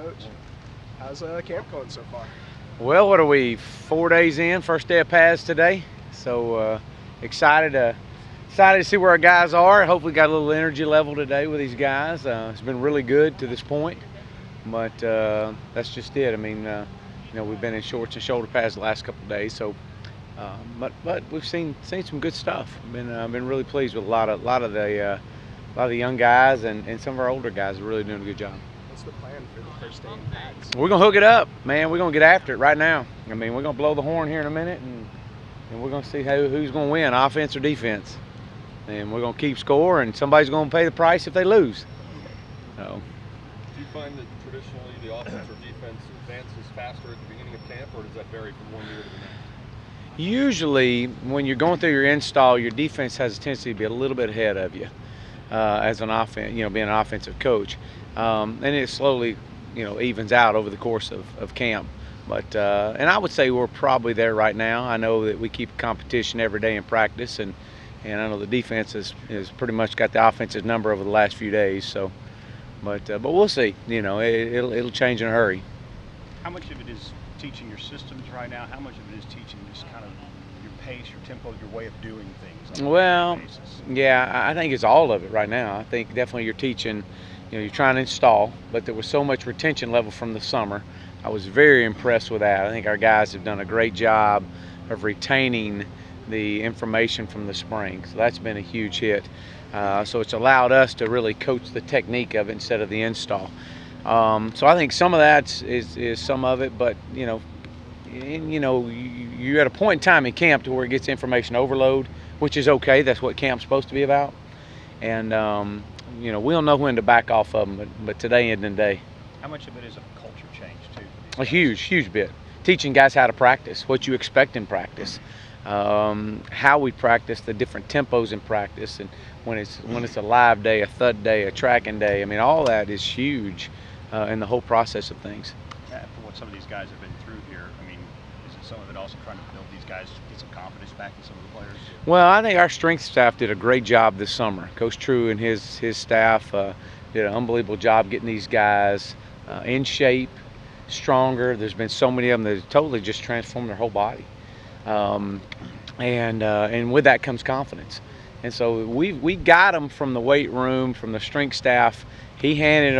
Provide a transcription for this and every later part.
Coach, how's camp going so far? Well, what are we, 4 days in? First day of pads today. So excited to see where our guys are. Hopefully got a little energy level today with these guys. It's been really good to this point, but that's just it. I mean, we've been in shorts and shoulder pads the last couple of days. So, but we've seen some good stuff. Been really pleased with a lot of the young guys and some of our older guys are really doing a good job. What's the plan for the first day in pads? We're gonna hook it up, man. We're gonna get after it right now. I mean, we're gonna blow the horn here in a minute, and we're gonna see who's gonna win, offense or defense. And we're gonna keep score, and somebody's gonna pay the price if they lose. So. Do you find that traditionally the offense or defense advances faster at the beginning of camp, or does that vary from one year to the next? Usually, when you're going through your install, your defense has a tendency to be a little bit ahead of you as an offense, being an offensive coach. And it slowly, evens out over the course of camp. But and I would say we're probably there right now. I know that we keep competition every day in practice, and I know the defense has pretty much got the offensive number over the last few days. So, but we'll see. It'll change in a hurry. How much of it is teaching your systems right now? How much of it is teaching just kind of your pace, your tempo, your way of doing things? Well, yeah, I think it's all of it right now. I think definitely you're teaching. You're trying to install, but there was so much retention level from the summer. I was very impressed with that. I think our guys have done a great job of retaining the information from the spring. So that's been a huge hit. So it's allowed us to really coach the technique of it instead of the install. So I think some of that is some of it, but you're at a point in time in camp to where it gets information overload, which is okay. That's what camp's supposed to be about. And we'll know when to back off of them, but today isn't the day. How much of it is a culture change too? A huge bit. Teaching guys how to practice, what you expect in practice, how we practice, the different tempos in practice, and when it's a live day, a thud day, a tracking day. I mean, all that is huge in the whole process of things. Yeah, for what some of these guys have been through here, I mean, is it some of it also trying to build these guys, get some confidence back in some of the players? Well, I think our strength staff did a great job this summer. Coach True and his staff did an unbelievable job getting these guys in shape, stronger. There's been so many of them that have totally just transformed their whole body, and with that comes confidence. And so we got them from the weight room, from the strength staff. He handed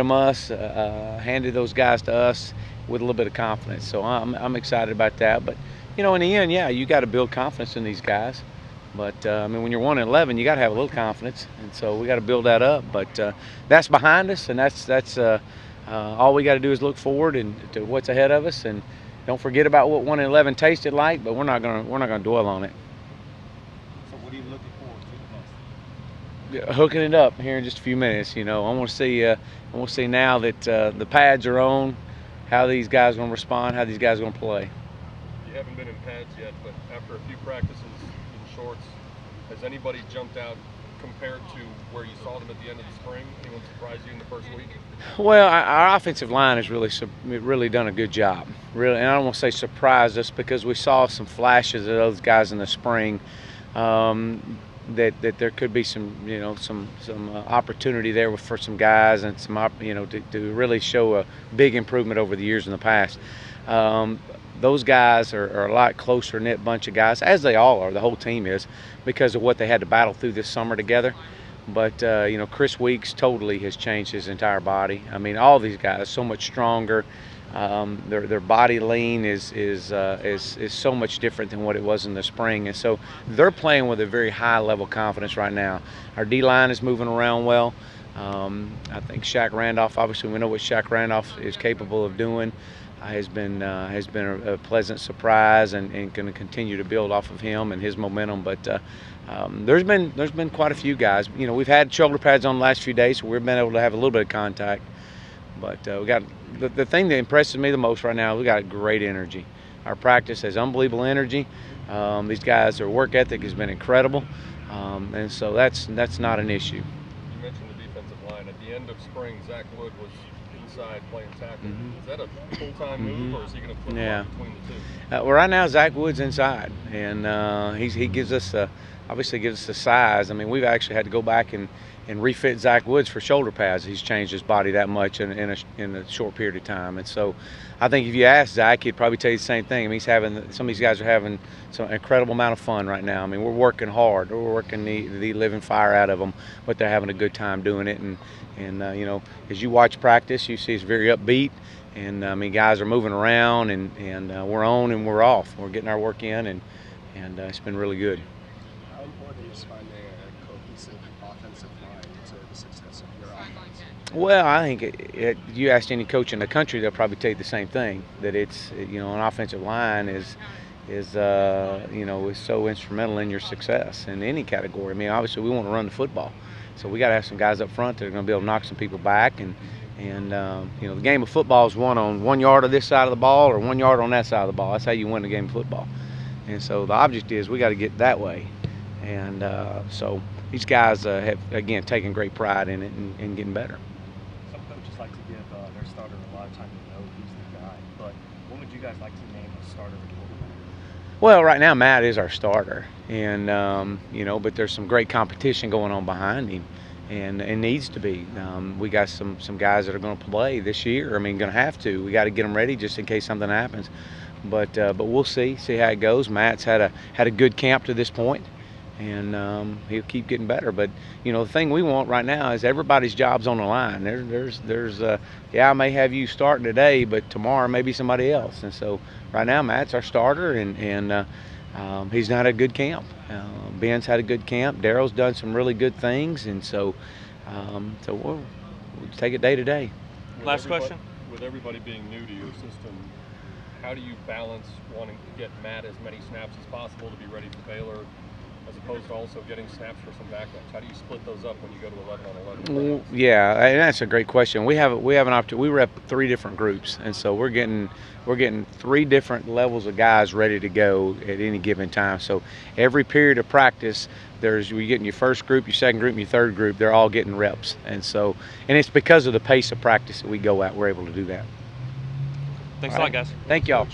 those guys to us with a little bit of confidence. So I'm excited about that. But in the end, yeah, you got to build confidence in these guys. But I mean, when you're 1-11, you got to have a little confidence, and so we got to build that up. But that's behind us, and that's all we got to do is look forward and to what's ahead of us, and don't forget about what 1-11 tasted like. But we're not gonna dwell on it. So what are you looking forward to the most? Hooking it up here in just a few minutes. I want to see now that the pads are on, how these guys are gonna respond, how these guys are gonna play. You haven't been in pads yet, but after a few practices in shorts, has anybody jumped out compared to where you saw them at the end of the spring? Anyone surprised you in the first week? Well, our offensive line has really done a good job. Really, and I don't want to say surprised us, because we saw some flashes of those guys in the spring. That there could be some opportunity there for some guys, and some to really show a big improvement over the years in the past. Those guys are a lot closer knit bunch of guys, as they all are. The whole team is, because of what they had to battle through this summer together. But Chris Weeks totally has changed his entire body. I mean, all these guys so much stronger. Their body lean is so much different than what it was in the spring, and so they're playing with a very high level of confidence right now. Our D line is moving around well. I think Shaq Randolph, obviously we know what Shaq Randolph is capable of doing. Has been a pleasant surprise, and going to continue to build off of him and his momentum. But there's been quite a few guys. We've had shoulder pads on the last few days, so we've been able to have a little bit of contact. But we got the thing that impresses me the most right now. We got great energy. Our practice has unbelievable energy. These guys, their work ethic has been incredible, and so that's not an issue. You mentioned the defensive line. At the end of spring, Zach Wood was inside playing tackle. Is that a full-time move, or is he going to flip between the two? Well, right now Zach Wood's inside, and he gives us obviously gives us the size. I mean, we've actually had to go back and refit Zach Woods for shoulder pads. He's changed his body that much in a short period of time. And so I think if you ask Zach, he'd probably tell you the same thing. I mean, some of these guys are having some incredible amount of fun right now. I mean, we're working hard. We're working the living fire out of them, but they're having a good time doing it. And you know, as you watch practice, you see it's very upbeat. And I mean, guys are moving around, and we're on and we're off. We're getting our work in, and it's been really good. How important is finding a cohesive offensive line to the success of your offense? Well, I think you ask any coach in the country, they'll probably tell you the same thing. That it's, you know, an offensive line is you know, is so instrumental in your success in any category. I mean, obviously we want to run the football, so we got to have some guys up front that are going to be able to knock some people back. And you know, the game of football is won on 1 yard of this side of the ball or 1 yard on that side of the ball. That's how you win the game of football. And so the object is we got to get that way. And so these guys have, again, taken great pride in it and getting better. Some coaches like to give their starter a lot of time to know who's the guy, but what would you guys like to name a starter at quarterback? Well, right now Matt is our starter, and you know, but there's some great competition going on behind him, and it needs to be. We got some guys that are going to play this year. I mean, going to have to. We got to get them ready just in case something happens. But we'll see how it goes. Matt's had a good camp to this point, and he'll keep getting better. But you know, the thing we want right now is everybody's job's on the line. Yeah, I may have you starting today, but tomorrow maybe somebody else. And so right now Matt's our starter, and he's not a good camp. Ben's had a good camp. Daryl's done some really good things, and so we'll take it day to day. Last question. With everybody being new to your system, how do you balance wanting to get Matt as many snaps as possible to be ready for Baylor, as opposed to also getting snaps for some backups? How do you split those up when you go to 11 on 11? Well, yeah, and that's a great question. We have an opportunity. We rep 3 different groups, and so we're getting 3 different levels of guys ready to go at any given time. So every period of practice, you're getting your first group, your second group, and your third group. They're all getting reps, and it's because of the pace of practice that we go at. We're able to do that. Thanks a lot, guys. Thank y'all.